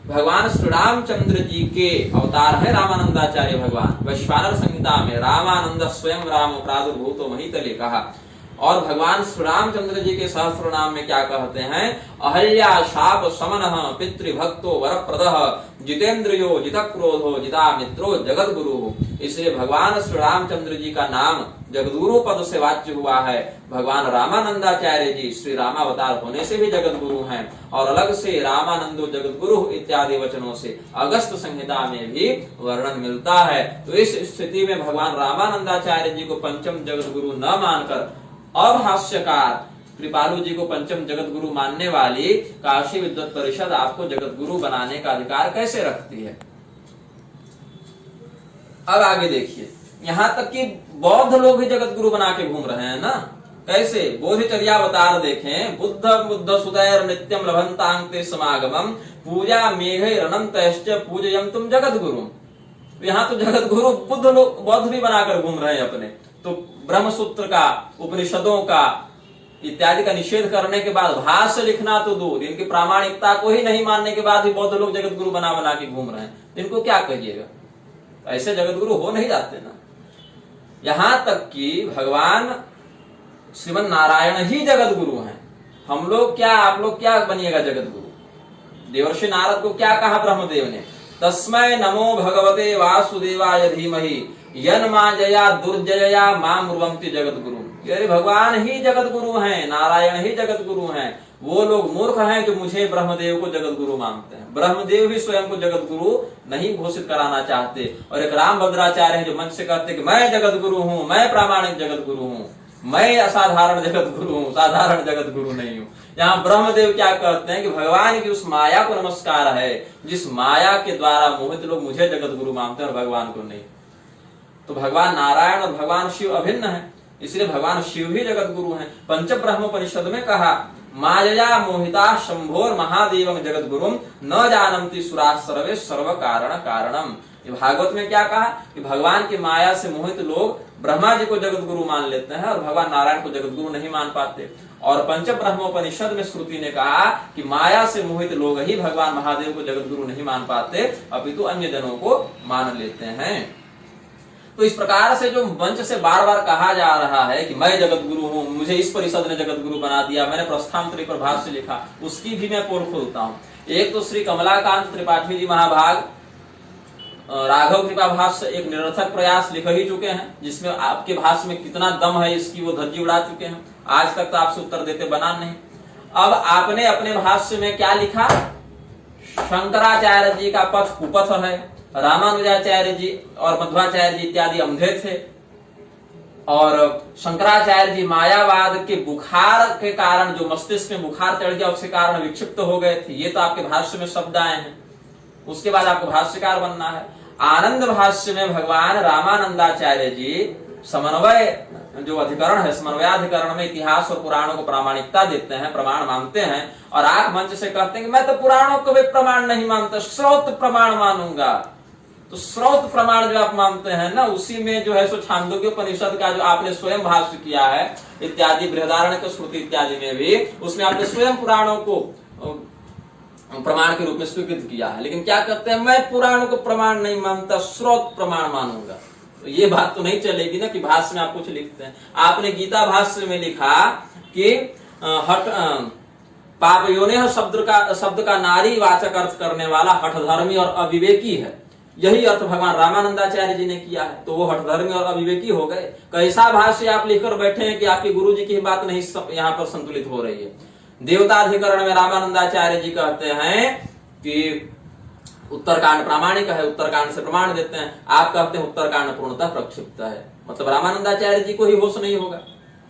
भगवान श्री रामचंद्र जी के अवतार है रामानंदाचार्य भगवान। वैश्वानर संहिता में रामानंद स्वयं राम प्रादुर्भूतो महीतले कहा। और भगवान श्री रामचंद्र जी के सहस्त्र नाम में क्या कहते हैं, अहल्या शाप समनः पितृभक्तो वरप्रदः जितेंद्रियो जित क्रोधो जिता मित्रो जगत गुरु। इसलिए भगवान श्री रामचंद्र जी का नाम जगतगुरु पद से वाच्य हुआ है। भगवान रामानंदाचार्य जी श्री रामावतार होने से भी जगत गुरु हैं, और अलग से रामानंदो जगत गुरु इत्यादि वचनों से अगस्त संहिता में भी वर्णन मिलता है। तो इस स्थिति में भगवान रामानंदाचार्य जी को पंचम जगत गुरु न मानकर और भाष्यकार कृपालु जी को पंचम जगत गुरु मानने वाली काशी विद्वत परिषद आपको जगत गुरु बनाने का अधिकार कैसे रखती है। अब आगे देखिए, यहाँ तक कि बौद्ध लोग भी जगत गुरु बना के घूम रहे हैं ना। कैसे, बोधिचर्यावतार देखें, बुद्ध सुदैर नित्यम लभंतांते समागमम पूजा मेघैरनंतश्च पूजयंतुम जगत गुरु। यहाँ तो जगत गुरु बुद्ध लोग बौद्ध भी बनाकर घूम रहे हैं अपने। तो ब्रह्म सूत्र का, उपनिषदों का इत्यादि का निषेध करने के बाद भाष्य लिखना तो दूर, इनकी प्रामाणिकता को ही नहीं मानने के बाद भी बौद्ध लोग जगत गुरु बना बना के घूम रहे हैं। इनको क्या कहिएगा, ऐसे जगत गुरु हो नहीं जाते ना। यहां तक कि भगवान श्रीमन नारायण ही जगत गुरु हैं। हम लोग क्या, आप लोग क्या बनिएगा जगत गुरु। देवर्षि नारद को क्या कहा ब्रह्मदेव ने, तस्मै नमो भगवते वासुदेवाय धीमहि यन्माजया दुर्जया मां ब्रुवन्ति जगत गुरु। अरे भगवान ही जगत गुरु हैं, नारायण ही जगत गुरु हैं। वो लोग मूर्ख हैं जो मुझे ब्रह्मदेव को जगत गुरु मानते हैं। ब्रह्मदेव भी स्वयं को जगत गुरु नहीं घोषित कराना चाहते। और एक रामभद्राचार्य है जो मंच से कहते कि मैं जगत गुरु हूँ, मैं प्रामाणिक जगत गुरु हूँ, मैं असाधारण जगत गुरु हूँ, साधारण जगत गुरु नहीं हूँ। यहाँ ब्रह्मदेव क्या कहते हैं कि भगवान की उस माया को नमस्कार है जिस माया के द्वारा मोहित लोग मुझे जगत गुरु मानते हैं और भगवान को नहीं। तो भगवान नारायण और भगवान शिव अभिन्न है, इसलिए भगवान शिव ही जगत गुरु हैं। पंच ब्रह्मोपनिषद में कहा, मायया मोहिता शंभोर महादेवं जगत गुरुम न जानन्ति सुरा सर्वे सर्व कारण कारणम। भागवत में क्या कहा कि भगवान की माया से मोहित लोग ब्रह्मा जी को जगत गुरु मान लेते हैं और भगवान नारायण को जगत गुरु नहीं मान पाते। और पंच ब्रह्मोपनिषद में श्रुति ने कहा कि माया से मोहित लोग ही भगवान महादेव को जगत गुरु नहीं मान पाते, अपितु अन्य जनों को मान लेते हैं। तो इस प्रकार से जो मंच से बार बार कहा जा रहा है कि मैं जगत गुरु हूँ, मुझे इस परिषद ने जगत गुरु बना दिया, मैंने प्रस्थांतरी पर भाष्य लिखा, उसकी भी मैं पोल खोलता हूँ। एक तो श्री कमलाकांत त्रिपाठी जी महाभाग राघव कृपा भाष्य एक निरर्थक प्रयास लिख ही चुके हैं, जिसमें आपके भाष्य में कितना दम है इसकी वो धज्जी उड़ा चुके हैं। आज तक तो आपसे उत्तर देते बना नहीं। अब आपने अपने भाष्य में क्या लिखा, शंकराचार्य जी का पथ कुपथ है, रामानुजाचार्य जी और मध्वाचार्य जी इत्यादि अंधे थे, और शंकराचार्य जी मायावाद के बुखार के कारण, जो मस्तिष्क में बुखार चढ़ गया उसके कारण विक्षिप्त हो गए थे। ये तो आपके भाष्य में शब्द आए हैं। उसके बाद आपको भाष्यकार बनना है। आनंद भाष्य में भगवान रामानंदाचार्य जी समन्वय जो अधिकरण है, समन्वयाधिकरण में इतिहास और पुराणों को प्रामाणिकता देते हैं, प्रमाण मानते हैं, और आप मंच से कहते हैं कि मैं तो पुराणों को भी प्रमाण नहीं मानता, स्रोत प्रमाण मानूंगा। तो स्रोत प्रमाण जो आप मानते हैं ना, उसी में जो है सो छांदोग्योपनिषद का जो आपने स्वयं भाष्य किया है इत्यादि, बृहदारण्यक श्रुति इत्यादि में भी, उसमें आपने स्वयं पुराणों को प्रमाण के रूप में स्वीकृत किया है। लेकिन क्या कहते हैं, मैं पुराणों को प्रमाण नहीं मानता, स्रोत प्रमाण मानूंगा। तो ये बात तो नहीं चलेगी ना कि भाष्य में आप कुछ लिखते हैं। आपने गीता भाष्य में लिखा कि पाप योने शब्द का नारी वाचक अर्थ करने वाला हठधर्मी और अविवेकी है। यही अर्थ भगवान रामानंदाचार्य जी ने किया है, तो वो हठधर्मी और अविवेकी हो गए। कैसा भाष्य आप लिखकर बैठे हैं कि आपके गुरु जी की बात नहीं यहाँ पर संतुलित हो रही है। देवताधिकरण में रामानंदाचार्य जी कहते हैं कि उत्तरकांड प्रामाणिक है, उत्तरकांड से प्रमाण देते हैं। आप कहते हैं उत्तरकांड पूर्णतः प्रक्षिप्त है, मतलब रामानंदाचार्य जी को ही होश नहीं होगा।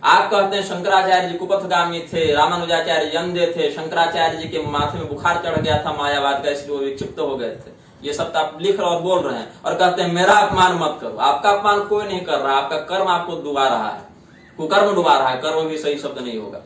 आप कहते हैं शंकराचार्य जी कुपथगामी थे, रामानुजाचार्य जी अंधे थे, शंकराचार्य जी के माथे में बुखार चढ़ गया था मायावाद का, इसलिए वो विक्षिप्त हो गए थे। ये सब आप लिख रहे और बोल रहे हैं और कहते हैं मेरा अपमान मत करो। आपका अपमान कोई नहीं कर रहा, आपका कर्म आपको डुबा रहा है, कुकर्म डुबा रहा है, कर्म भी सही शब्द नहीं होगा।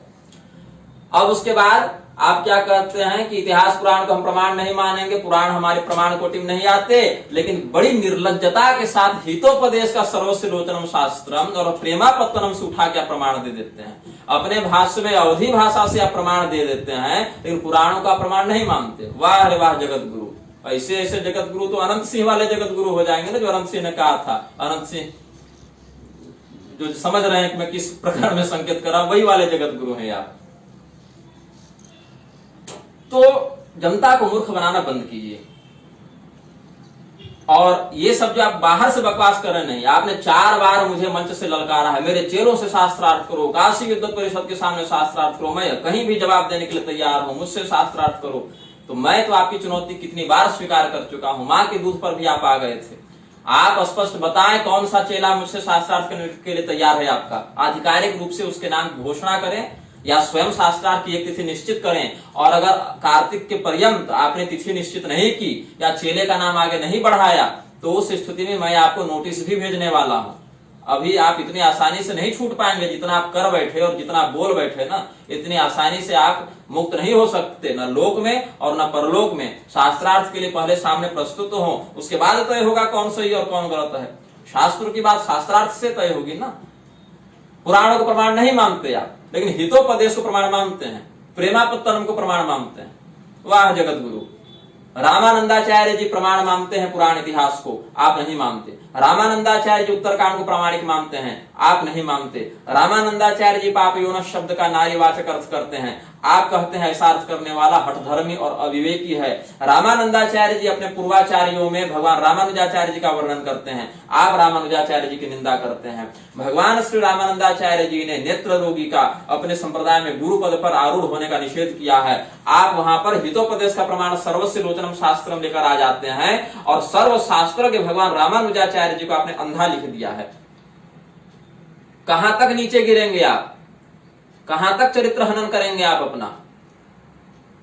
अब उसके बाद आप क्या कहते हैं कि इतिहास पुराण को हम प्रमाण नहीं मानेंगे, पुराण हमारे प्रमाण कोटि में नहीं आते, लेकिन बड़ी निर्लज्जता के साथ हितोपदेश का सर्वस्व लोचनम शास्त्रम और प्रेमापत्तनम से उठा के प्रमाण दे देते हैं। अपने भाष्य में अवधि भाषा से आप प्रमाण दे देते हैं, लेकिन पुराणों का प्रमाण नहीं मानते। वाह रे वाह जगत गुरु। ऐसे ऐसे जगत गुरु तो अनंत सिंह वाले जगत गुरु हो जाएंगे ना, जो अनंत सिंह ने कहा था। अनंत सिंह जो समझ रहे हैं कि मैं किस प्रकार में संकेत कर रहा हूं, वही वाले जगत गुरु हैं आप। तो जनता को मूर्ख बनाना बंद कीजिए। और ये सब जो आप बाहर से बकवास कर रहे नहीं, आपने 4 बार मुझे मंच से ललकारा है, मेरे चेलों से शास्त्रार्थ करो, काशी विद्वत परिषद के सामने शास्त्रार्थ करो, मैं कहीं भी जवाब देने के लिए तैयार हूं, मुझसे शास्त्रार्थ करो। तो मैं तो आपकी चुनौती कितनी बार स्वीकार कर चुका हूं, मां के दूध पर भी आप आ गए थे। आप स्पष्ट बताएं कौन सा चेला मुझसे शास्त्रार्थ करने के लिए तैयार है आपका, आधिकारिक रूप से उसके नाम की घोषणा करें या स्वयं शास्त्रार्थ की एक तिथि निश्चित करें। और अगर कार्तिक के पर्यंत आपने तिथि निश्चित नहीं की या चेले का नाम आगे नहीं बढ़ाया, तो उस स्थिति में मैं आपको नोटिस भी भेजने वाला हूं। अभी आप इतनी आसानी से नहीं छूट पाएंगे, जितना आप कर बैठे और जितना बोल बैठे ना, इतनी आसानी से आप मुक्त नहीं हो सकते, न लोक में और न परलोक में। शास्त्रार्थ के लिए पहले सामने प्रस्तुत हो, उसके बाद तय होगा कौन सही और कौन गलत है। शास्त्र की बात शास्त्रार्थ से तय होगी ना। पुराणों को प्रमाण नहीं मानते आप, लेकिन हितोपदेश को प्रमाण मानते हैं, प्रेमापत्तनम को प्रमाण मानते हैं। वाह जगत गुरु! रामानंदाचार्य जी प्रमाण मानते हैं पुराण इतिहास को, आप नहीं मानते। रामानंदाचार्य जी उत्तरकांड को प्रामाणिक मानते हैं, आप नहीं मानते। रामानंदाचार्य जी पाप योन शब्द का नारीवाचक अर्थ करते हैं, आप कहते हैं ऐसा अर्थ करने वाला हठधर्मी और अविवेकी है। रामानंदाचार्य जी अपने पूर्वाचार्यों में भगवान रामानुजाचार्य जी का वर्णन करते हैं, आप रामानुजाचार्य जी की निंदा करते हैं। भगवान श्री रामानंदाचार्य जी ने नेत्र रोगी का अपने संप्रदाय में गुरु पद पर आरूढ़ होने का निषेध किया है, आप वहां पर हितोपदेश का प्रमाण सर्वस्य लोचनम शास्त्रम लेकर आ जाते हैं और सर्व शास्त्र के भगवान रामानुजाचार्य जी को आपने अंधा लिख दिया है। कहां तक नीचे गिरेंगे आप, कहां तक चरित्र हनन करेंगे आप अपना?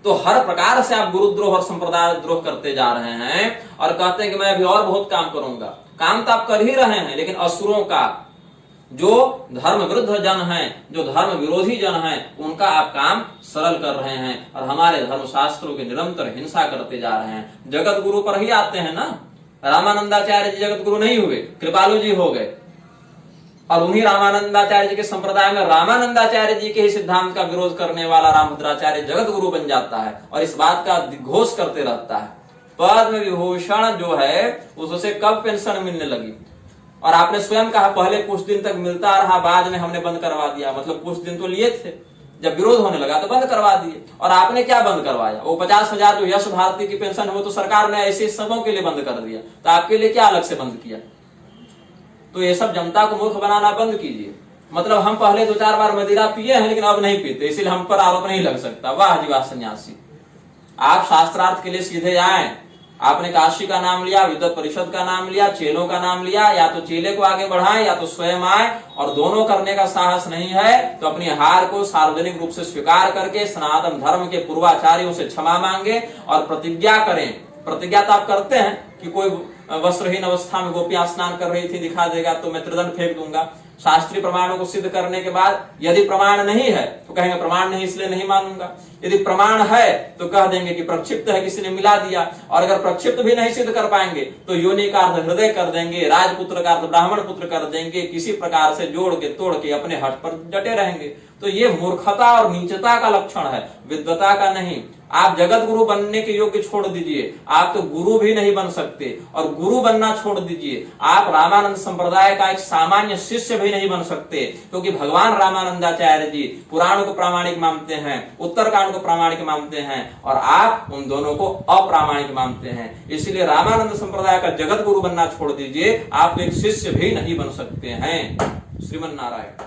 तो हर प्रकार से आप गुरुद्रोह और संप्रदाय द्रोह करते जा रहे हैं और कहते हैं कि मैं अभी और बहुत काम करूंगा। काम तो आप कर ही रहे हैं, लेकिन असुरों का, जो धर्म विरुद्ध जन हैं, जो धर्म विरोधी जन हैं, उनका आप काम सरल कर रहे हैं और हमारे धर्म शास्त्रों की निरंतर हिंसा करते जा रहे हैं। जगत गुरु पर ही आते हैं ना। रामानंदाचार्य जी जगत गुरु नहीं हुए, कृपालु जी हो गए। और उन्हीं रामानंदाचार्य जी के संप्रदाय में रामानंदाचार्य जी के ही सिद्धांत का विरोध करने वाला रामभद्राचार्य जगत गुरु बन जाता है और इस बात का घोष करते रहता है। पद्म विभूषण जो है उससे कब पेंशन मिलने लगी? और आपने स्वयं कहा पहले कुछ दिन तक मिलता रहा, बाद में हमने बंद करवा दिया। मतलब कुछ दिन तो लिए थे, जब विरोध होने लगा तो बंद करवा दिए। और आपने क्या बंद करवाया? वो 50,000 जो यश भारती की पेंशन है वो तो सरकार ने ऐसे सबों के लिए बंद कर दिया, तो आपके लिए क्या अलग से बंद किया? तो ये सब जनता को मूर्ख बनाना बंद कीजिए। मतलब हम पहले 2-4 बार मदिरा पिए हैं लेकिन अब नहीं पीते, इसलिए हम पर आरोप नहीं लग सकता। वाह जी वाह सन्यासी! आप शास्त्रार्थ के लिए सीधे आए। आपने काशी का नाम लिया, विद्वत परिषद का नाम लिया, चेलों का नाम लिया, या तो चेले को आगे बढ़ाएं या तो स्वयं आए। और दोनों करने का साहस नहीं है तो अपनी हार को सार्वजनिक रूप से स्वीकार करके सनातन धर्म के पूर्वाचार्यों से क्षमा मांगे और प्रतिज्ञा करें। प्रतिज्ञा तो आप करते हैं कि कोई वस्त्रहीन अवस्था में गोपियां स्नान कर रही थी दिखा देगा तो मैं त्रिदंड फेंक दूंगा। शास्त्रीय प्रमाणों को सिद्ध करने के बाद यदि प्रमाण नहीं है तो कहेंगे प्रमाण नहीं इसलिए नहीं मानूंगा। यदि प्रमाण है तो कह देंगे कि प्रक्षिप्त है, किसी ने मिला दिया। और अगर प्रक्षिप्त भी नहीं सिद्ध कर पाएंगे तो योनि का अर्थ हृदय कर देंगे, राजपुत्र का अर्थ ब्राह्मण पुत्र कर देंगे, किसी प्रकार से जोड़ के तोड़ के अपने हट पर डटे रहेंगे। तो ये मूर्खता और नीचता का लक्षण है, विद्वता का नहीं। आप जगत गुरु बनने के योग्य छोड़ दीजिए, आप तो गुरु भी नहीं बन सकते। और गुरु बनना छोड़ दीजिए, आप रामानंद संप्रदाय का एक सामान्य शिष्य भी नहीं बन सकते, क्योंकि भगवान रामानंदाचार्य जी पुराण को प्रामाणिक मानते हैं, उत्तरकांड को प्रामाणिक मानते हैं और आप उन दोनों को अप्रामाणिक मानते हैं। इसलिए रामानंद संप्रदाय का जगत गुरु बनना छोड़ दीजिए, आप एक शिष्य भी नहीं बन सकते हैं। श्रीमन नारायण।